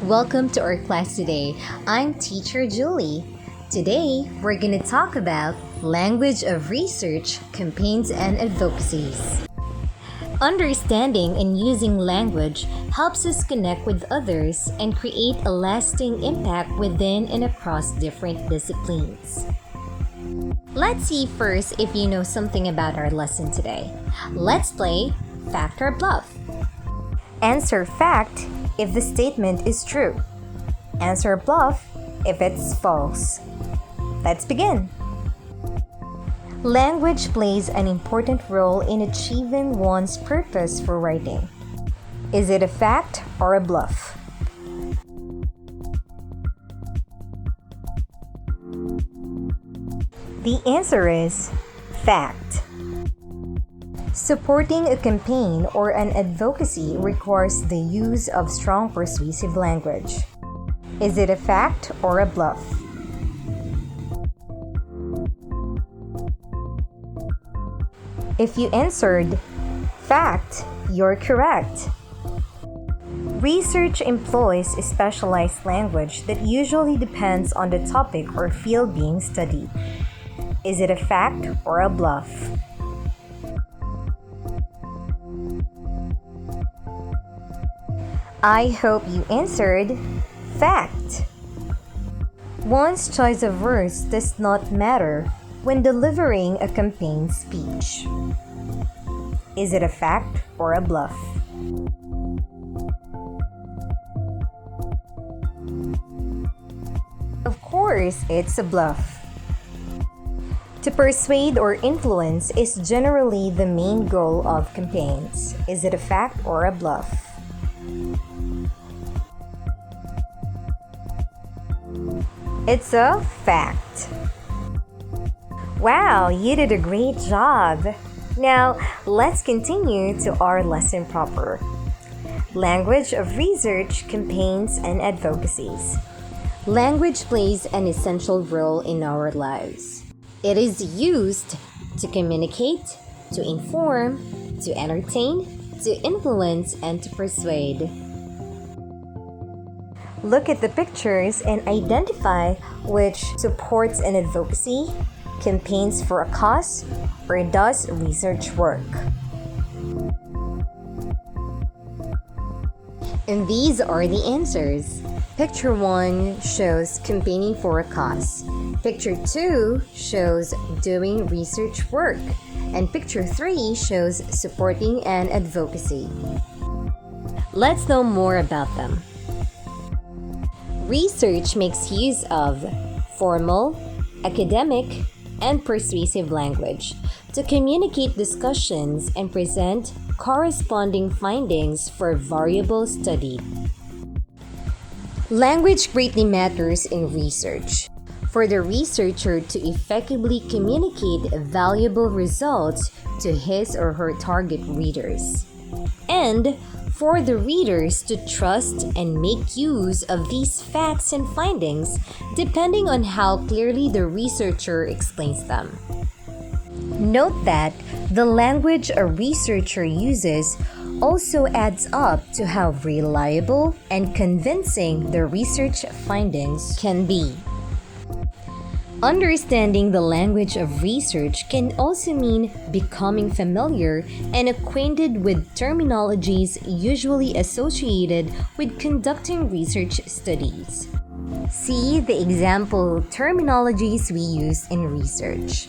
Welcome to our class today. I'm Teacher Julie. Today, we're going to talk about language of research, campaigns, and advocacies. Understanding and using language helps us connect with others and create a lasting impact within and across different disciplines. Let's see first if you know something about our lesson today. Let's play Fact or Bluff. Answer fact if the statement is true. Answer bluff if it's false. Let's begin. Language plays an important role in achieving one's purpose for writing. Is it a fact or a bluff? The answer is fact. Supporting a campaign or an advocacy requires the use of strong persuasive language. Is it a fact or a bluff? If you answered fact, you're correct. Research employs a specialized language that usually depends on the topic or field being studied. Is it a fact or a bluff? I hope you answered fact. One's choice of words does not matter when delivering a campaign speech. Is it a fact or a bluff? Of course, it's a bluff. To persuade or influence is generally the main goal of campaigns. Is it a fact or a bluff? It's a fact. Wow, you did a great job. Now, let's continue to our lesson proper. Language of research, campaigns, and advocacies. Language plays an essential role in our lives. It is used to communicate, to inform, to entertain, to influence, and to persuade. Look at the pictures and identify which supports an advocacy, campaigns for a cause, or does research work. And these are the answers. Picture 1 shows campaigning for a cause. Picture 2 shows doing research work. And picture 3 shows supporting an advocacy. Let's know more about them. Research makes use of formal, academic, and persuasive language to communicate discussions and present corresponding findings for variables studied. Language greatly matters in research. For the researcher to effectively communicate valuable results to his or her target readers, and for the readers to trust and make use of these facts and findings depending on how clearly the researcher explains them. Note that the language a researcher uses also adds up to how reliable and convincing the research findings can be. Understanding the language of research can also mean becoming familiar and acquainted with terminologies usually associated with conducting research studies. See the example terminologies we use in research.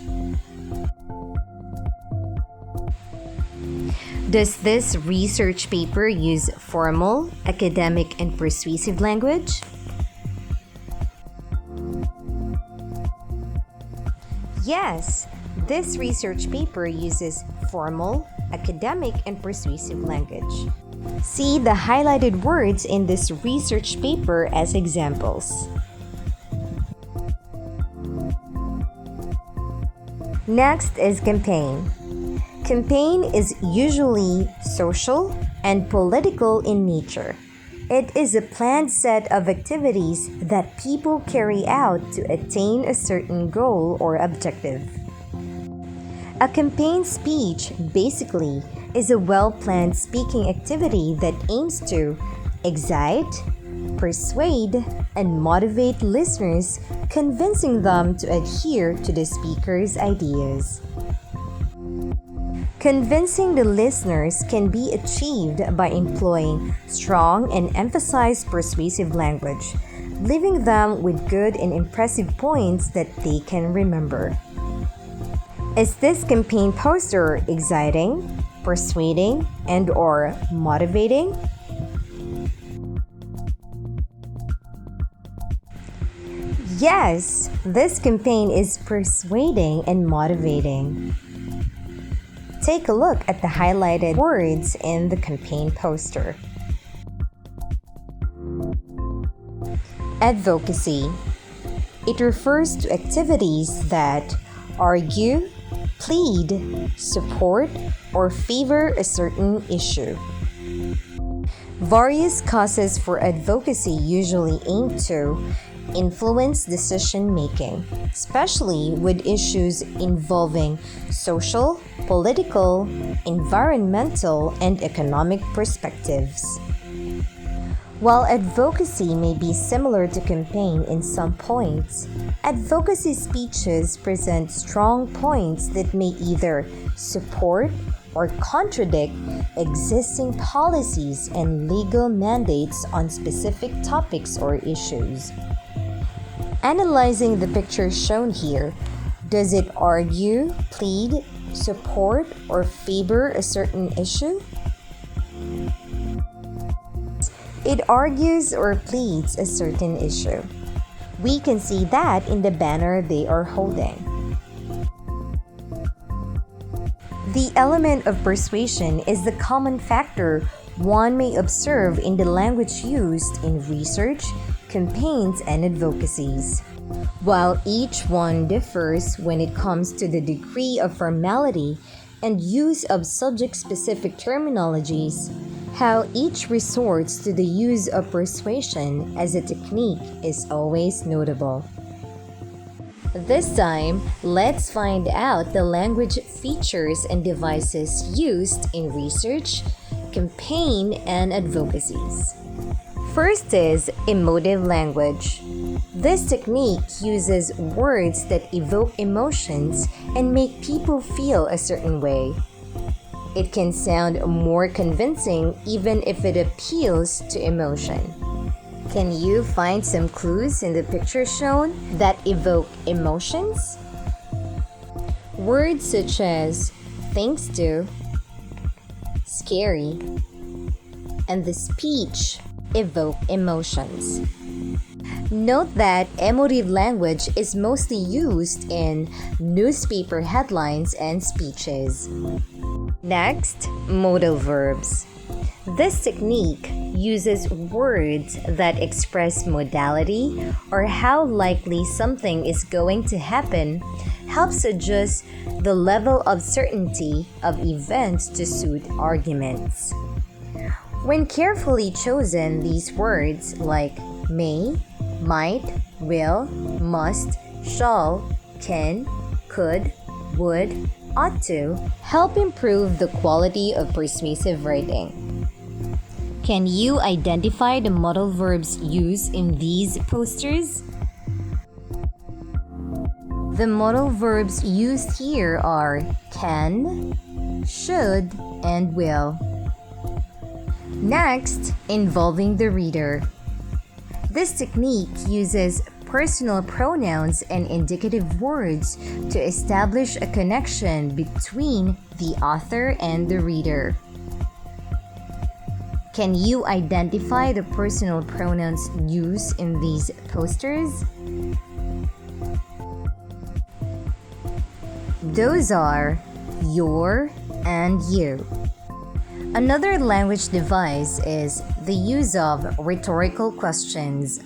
Does this research paper use formal, academic, and persuasive language? Yes, this research paper uses formal, academic, and persuasive language. See the highlighted words in this research paper as examples. Next is campaign. Campaign is usually social and political in nature. It is a planned set of activities that people carry out to attain a certain goal or objective. A campaign speech, basically, is a well-planned speaking activity that aims to excite, persuade, and motivate listeners, convincing them to adhere to the speaker's ideas. Convincing the listeners can be achieved by employing strong and emphasized persuasive language, leaving them with good and impressive points that they can remember. Is this campaign poster exciting, persuading, and/or motivating? Yes, this campaign is persuading and motivating. Take a look at the highlighted words in the campaign poster. Advocacy. It refers to activities that argue, plead, support, or favor a certain issue. Various causes for advocacy usually aim to influence decision making, especially with issues involving social, political, environmental, and economic perspectives. While advocacy may be similar to campaign in some points, advocacy speeches present strong points that may either support or contradict existing policies and legal mandates on specific topics or issues. Analyzing the picture shown here, does it argue, plead, support, or favor a certain issue? It argues or pleads a certain issue. We can see that in the banner they are holding. The element of persuasion is the common factor one may observe in the language used in research, campaigns, and advocacies. While each one differs when it comes to the degree of formality and use of subject-specific terminologies, how each resorts to the use of persuasion as a technique is always notable. This time, let's find out the language features and devices used in research, campaign, and advocacies. First is emotive language. This technique uses words that evoke emotions and make people feel a certain way. It can sound more convincing even if it appeals to emotion. Can you find some clues in the picture shown that evoke emotions? Words such as thanks to, scary, and the speech evoke emotions. Note that emotive language is mostly used in newspaper headlines and speeches. Next, modal verbs. This technique uses words that express modality or how likely something is going to happen, helps adjust the level of certainty of events to suit arguments. When carefully chosen, these words like may, might, will, must, shall, can, could, would, ought to help improve the quality of persuasive writing. Can you identify the modal verbs used in these posters? The modal verbs used here are can, should, and will. Next, involving the reader. This technique uses personal pronouns and indicative words to establish a connection between the author and the reader. Can you identify the personal pronouns used in these posters? Those are your and you. Another language device is the use of rhetorical questions.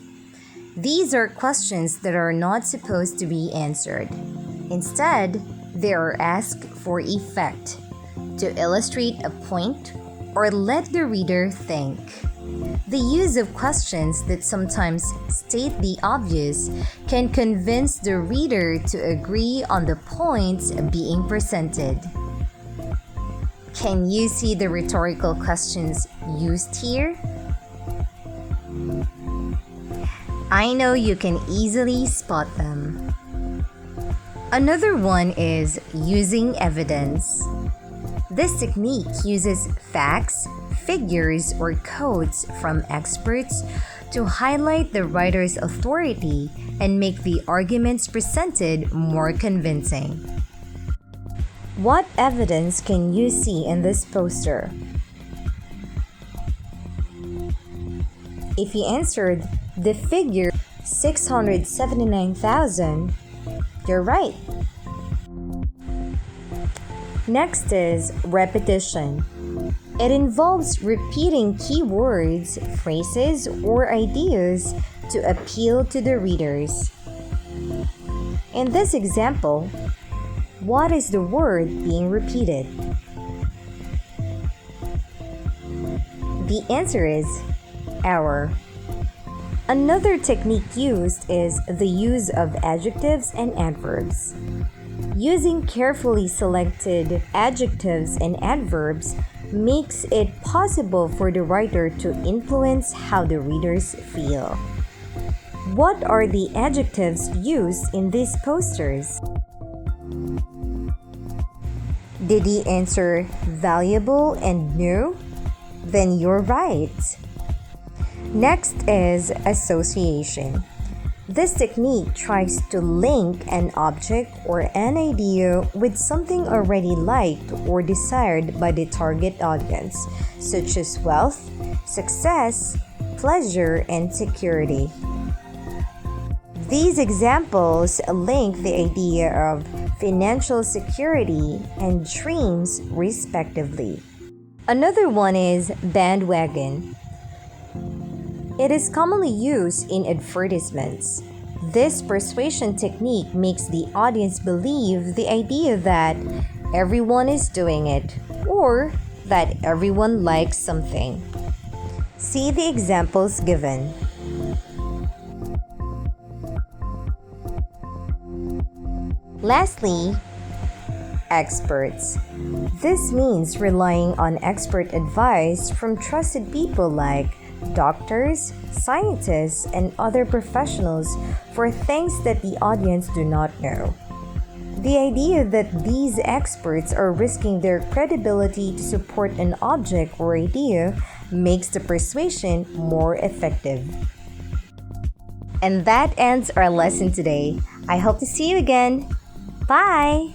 These are questions that are not supposed to be answered. Instead, they are asked for effect, to illustrate a point or let the reader think. The use of questions that sometimes state the obvious can convince the reader to agree on the points being presented. Can you see the rhetorical questions used here? I know you can easily spot them. Another one is using evidence. This technique uses facts, figures, or quotes from experts to highlight the writer's authority and make the arguments presented more convincing. What evidence can you see in this poster? If you answered the figure 679,000, you're right. Next is repetition. It involves repeating keywords, phrases, or ideas to appeal to the readers. In this example, what is the word being repeated? The answer is hour. Another technique used is the use of adjectives and adverbs. Using carefully selected adjectives and adverbs makes it possible for the writer to influence how the readers feel. What are the adjectives used in these posters? Did he answer valuable and new? Then you're right. Next is association. This technique tries to link an object or an idea with something already liked or desired by the target audience, such as wealth, success, pleasure, and security. These examples link the idea of financial security and dreams, respectively. Another one is bandwagon. It is commonly used in advertisements. This persuasion technique makes the audience believe the idea that everyone is doing it or that everyone likes something. See the examples given. Lastly, experts. This means relying on expert advice from trusted people like doctors, scientists, and other professionals for things that the audience do not know. The idea that these experts are risking their credibility to support an object or idea makes the persuasion more effective. And that ends our lesson today. I hope to see you again. Bye!